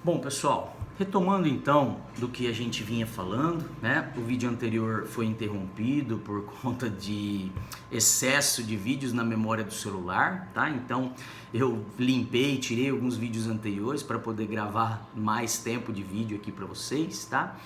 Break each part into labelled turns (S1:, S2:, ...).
S1: Bom, pessoal, retomando então do que a gente vinha falando, né? O vídeo anterior foi interrompido por conta de excesso de vídeos na memória do celular, tá? Então eu limpei, tirei alguns vídeos anteriores para poder gravar mais tempo de vídeo aqui para vocês, tá?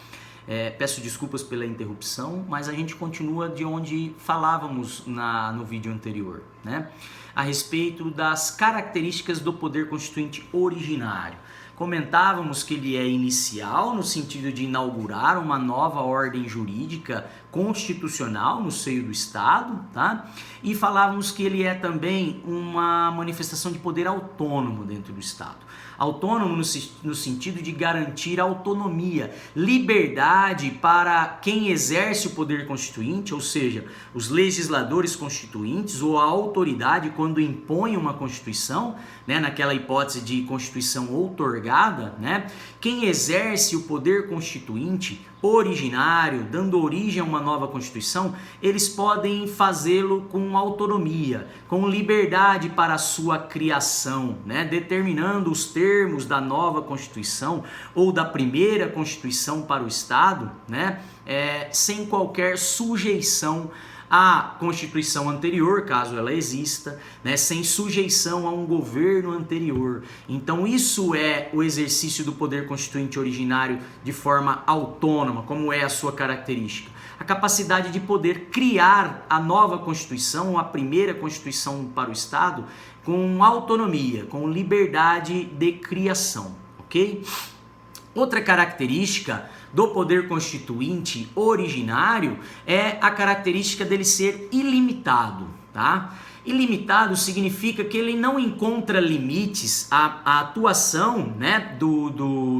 S1: Peço desculpas pela interrupção, mas a gente continua de onde falávamos no vídeo anterior, né? A respeito das características do poder constituinte originário. Comentávamos que ele é inicial, no sentido de inaugurar uma nova ordem jurídica constitucional no seio do Estado, tá? E falávamos que ele é também uma manifestação de poder autônomo dentro do Estado. Autônomo no sentido de garantir autonomia, liberdade para quem exerce o poder constituinte, ou seja, os legisladores constituintes ou a autoridade quando impõe uma Constituição, né, naquela hipótese de Constituição outorgada, né, quem exerce o poder constituinte originário, dando origem a uma nova Constituição, eles podem fazê-lo com autonomia, com liberdade para a sua criação, né? Determinando os termos da nova Constituição ou da primeira Constituição para o Estado, né? Sem qualquer sujeição à Constituição anterior, caso ela exista, né, sem sujeição a um governo anterior. Então isso é o exercício do poder constituinte originário de forma autônoma, como é a sua característica. A capacidade de poder criar a nova Constituição, a primeira Constituição para o Estado, com autonomia, com liberdade de criação, ok? Outra característica do poder constituinte originário é a característica dele ser ilimitado, tá? Ilimitado significa que ele não encontra limites, a atuação, né,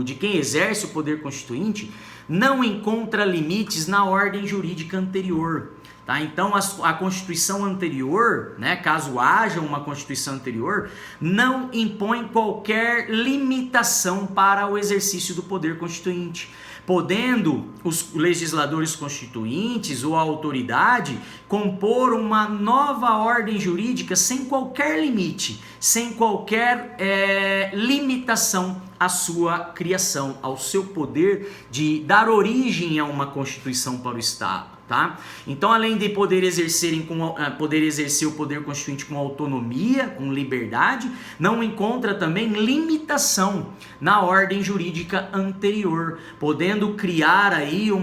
S1: de quem exerce o poder constituinte não encontra limites na ordem jurídica anterior. Tá? Então a Constituição anterior, né, caso haja uma Constituição anterior, não impõe qualquer limitação para o exercício do poder constituinte, podendo os legisladores constituintes ou a autoridade compor uma nova ordem jurídica sem qualquer limite, sem qualquer limitação à sua criação, ao seu poder de dar origem a uma Constituição para o Estado. Tá? Então, além de poder exercer o poder constituinte com autonomia, com liberdade, não encontra também limitação na ordem jurídica anterior, podendo criar aí um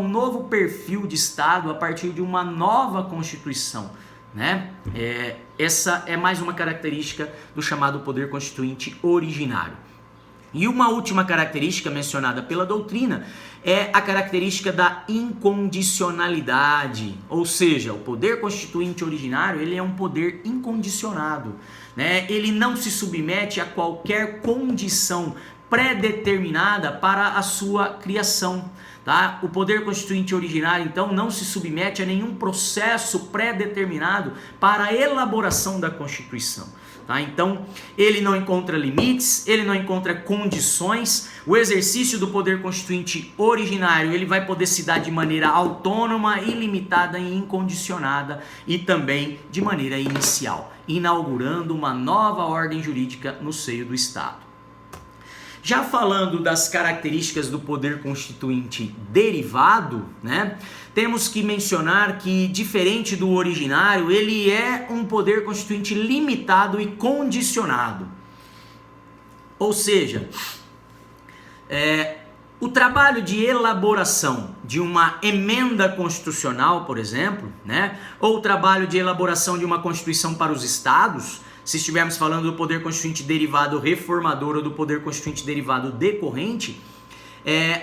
S1: novo perfil de Estado a partir de uma nova Constituição, né? Essa é mais uma característica do chamado poder constituinte originário. E uma última característica mencionada pela doutrina é a característica da incondicionalidade, ou seja, o poder constituinte originário ele é um poder incondicionado, né? Ele não se submete a qualquer condição pré-determinada para a sua criação. Tá? O poder constituinte originário, então, não se submete a nenhum processo pré-determinado para a elaboração da Constituição. Tá? Então, ele não encontra limites, ele não encontra condições. O exercício do poder constituinte originário ele vai poder se dar de maneira autônoma, ilimitada e incondicionada e também de maneira inicial, inaugurando uma nova ordem jurídica no seio do Estado. Já falando das características do poder constituinte derivado, né, temos que mencionar que, diferente do originário, ele é um poder constituinte limitado e condicionado. Ou seja, o trabalho de elaboração de uma emenda constitucional, por exemplo, né, ou o trabalho de elaboração de uma Constituição para os Estados, se estivermos falando do poder constituinte derivado reformador ou do poder constituinte derivado decorrente,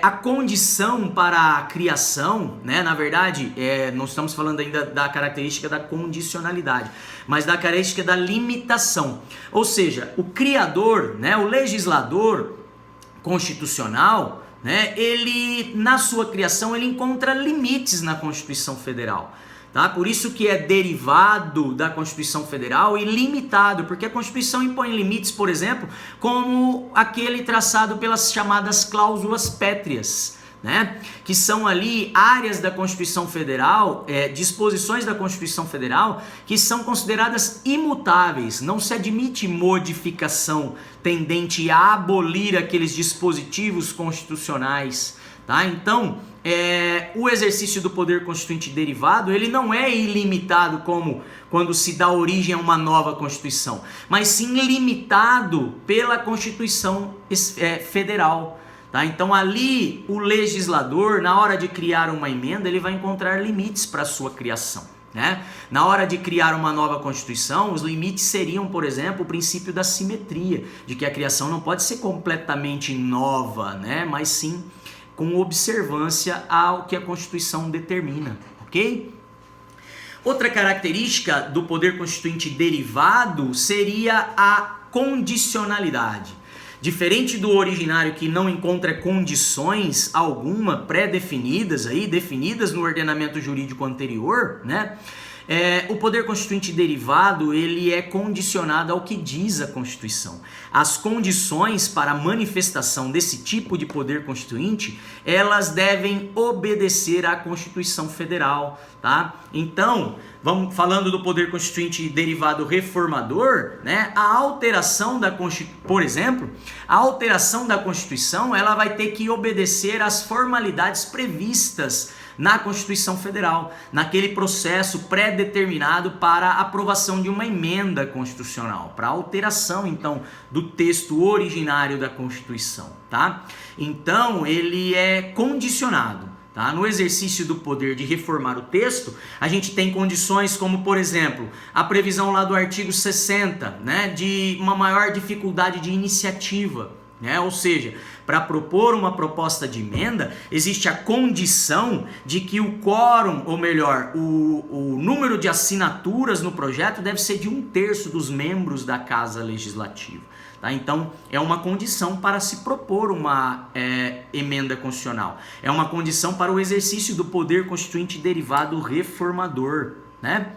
S1: a condição para a criação, né, na verdade, não estamos falando ainda da característica da condicionalidade, mas da característica da limitação. Ou seja, o criador, né, o legislador constitucional, né, ele, na sua criação, ele encontra limites na Constituição Federal. Tá? Por isso que é derivado da Constituição Federal e limitado, porque a Constituição impõe limites, por exemplo, como aquele traçado pelas chamadas cláusulas pétreas. né? Que são ali áreas da Constituição Federal, disposições da Constituição Federal que são consideradas imutáveis, não se admite modificação tendente a abolir aqueles dispositivos constitucionais, tá? Então, o exercício do poder constituinte derivado, ele não é ilimitado como quando se dá origem a uma nova Constituição, mas sim limitado pela Constituição Federal. Tá? Então ali o legislador, na hora de criar uma emenda, ele vai encontrar limites para a sua criação, né? Na hora de criar uma nova Constituição, os limites seriam, por exemplo, o princípio da simetria, de que a criação não pode ser completamente nova, né? Mas sim com observância ao que a Constituição determina, ok? Outra característica do poder constituinte derivado seria a condicionalidade. Diferente do originário, que não encontra condições alguma pré-definidas aí, definidas no ordenamento jurídico anterior, né? O poder constituinte derivado, ele é condicionado ao que diz a Constituição. As condições para a manifestação desse tipo de poder constituinte, elas devem obedecer à Constituição Federal, tá? Então, vamos falando do poder constituinte derivado reformador, né? A alteração da Constituição, por exemplo, a alteração da Constituição, ela vai ter que obedecer às formalidades previstas na Constituição Federal, naquele processo pré-determinado para a aprovação de uma emenda constitucional, para alteração, então, do texto originário da Constituição, tá? Então, ele é condicionado, tá? No exercício do poder de reformar o texto, a gente tem condições como, por exemplo, a previsão lá do artigo 60, né, de uma maior dificuldade de iniciativa, né? Ou seja, para propor uma proposta de emenda, existe a condição de que o quórum, ou melhor, o número de assinaturas no projeto deve ser de 1/3 dos membros da Casa Legislativa. Tá? Então, é uma condição para se propor uma emenda constitucional. É uma condição para o exercício do poder constituinte derivado reformador, né?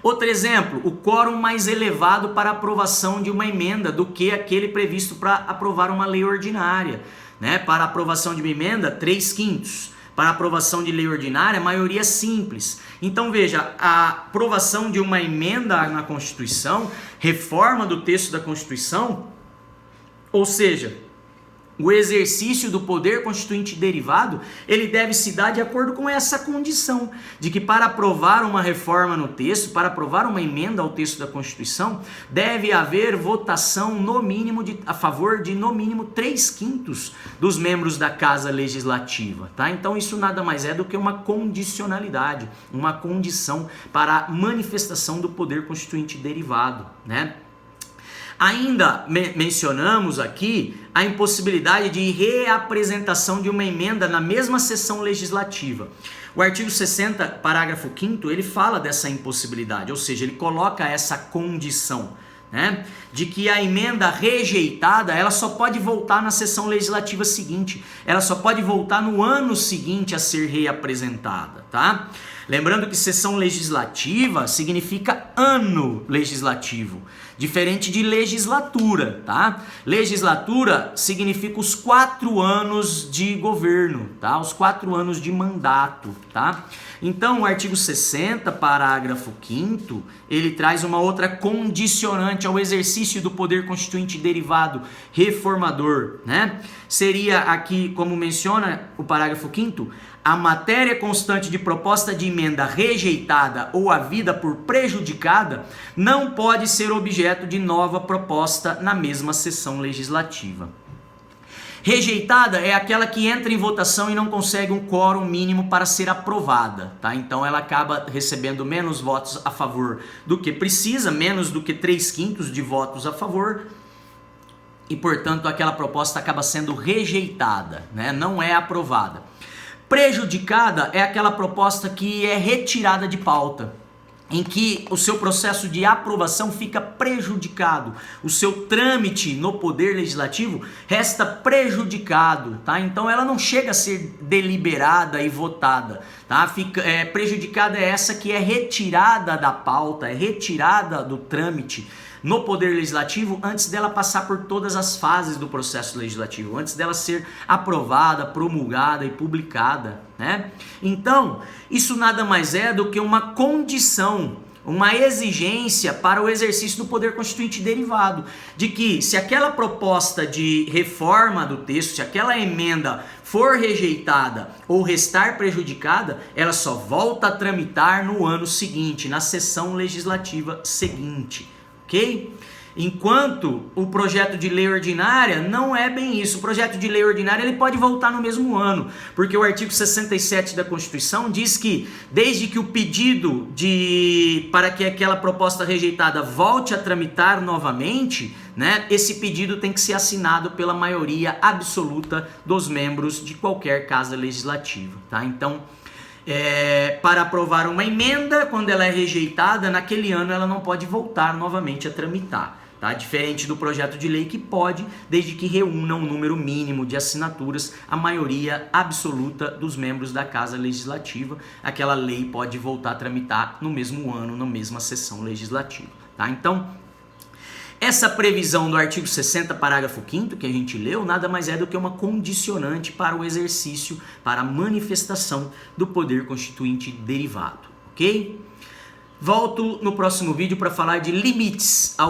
S1: Outro exemplo, o quórum mais elevado para aprovação de uma emenda do que aquele previsto para aprovar uma lei ordinária, né? Para aprovação de uma emenda, 3/5. Para aprovação de lei ordinária, maioria simples. Então veja, a aprovação de uma emenda na Constituição, reforma do texto da Constituição, ou seja, o exercício do poder constituinte derivado, ele deve se dar de acordo com essa condição, de que para aprovar uma reforma no texto, para aprovar uma emenda ao texto da Constituição, deve haver votação no mínimo a favor de no mínimo 3/5 dos membros da Casa Legislativa, tá? Então isso nada mais é do que uma condicionalidade, uma condição para a manifestação do poder constituinte derivado, né? Ainda mencionamos aqui a impossibilidade de reapresentação de uma emenda na mesma sessão legislativa. O artigo 60, parágrafo 5º, ele fala dessa impossibilidade, ou seja, ele coloca essa condição, né, de que a emenda rejeitada, ela só pode voltar na sessão legislativa seguinte, ela só pode voltar no ano seguinte a ser reapresentada, tá? Lembrando que sessão legislativa significa ano legislativo, diferente de legislatura, tá? Legislatura significa os 4 anos de governo, tá? Os 4 anos de mandato, tá? Então, o artigo 60, parágrafo 5º, ele traz uma outra condicionante ao exercício do poder constituinte derivado reformador, né? Seria aqui, como menciona o parágrafo 5º, a matéria constante de proposta de emenda rejeitada ou havida por prejudicada não pode ser objeto de nova proposta na mesma sessão legislativa. Rejeitada é aquela que entra em votação e não consegue um quórum mínimo para ser aprovada, tá? Então ela acaba recebendo menos votos a favor do que precisa, menos do que 3/5 de votos a favor, e portanto aquela proposta acaba sendo rejeitada, né? Não é aprovada. Prejudicada é aquela proposta que é retirada de pauta, em que o seu processo de aprovação fica prejudicado, o seu trâmite no poder legislativo resta prejudicado, tá? Então ela não chega a ser deliberada e votada, tá? Prejudicada é essa que é retirada da pauta, é retirada do trâmite no Poder Legislativo antes dela passar por todas as fases do processo legislativo, antes dela ser aprovada, promulgada e publicada, né? Então, isso nada mais é do que uma condição, uma exigência para o exercício do poder constituinte derivado, de que se aquela proposta de reforma do texto, se aquela emenda for rejeitada ou restar prejudicada, ela só volta a tramitar no ano seguinte, na sessão legislativa seguinte, ok? Enquanto o projeto de lei ordinária não é bem isso. O projeto de lei ordinária ele pode voltar no mesmo ano, porque o artigo 67 da Constituição diz que desde que o pedido para que aquela proposta rejeitada volte a tramitar novamente, né, esse pedido tem que ser assinado pela maioria absoluta dos membros de qualquer casa legislativa, tá? Então, para aprovar uma emenda, quando ela é rejeitada, naquele ano ela não pode voltar novamente a tramitar. Tá? Diferente do projeto de lei que pode, desde que reúna um número mínimo de assinaturas, a maioria absoluta dos membros da Casa Legislativa, aquela lei pode voltar a tramitar no mesmo ano, na mesma sessão legislativa. Tá? Então, essa previsão do artigo 60, parágrafo 5º, que a gente leu, nada mais é do que uma condicionante para o exercício, para a manifestação do poder constituinte derivado, ok? Volto no próximo vídeo para falar de limites ao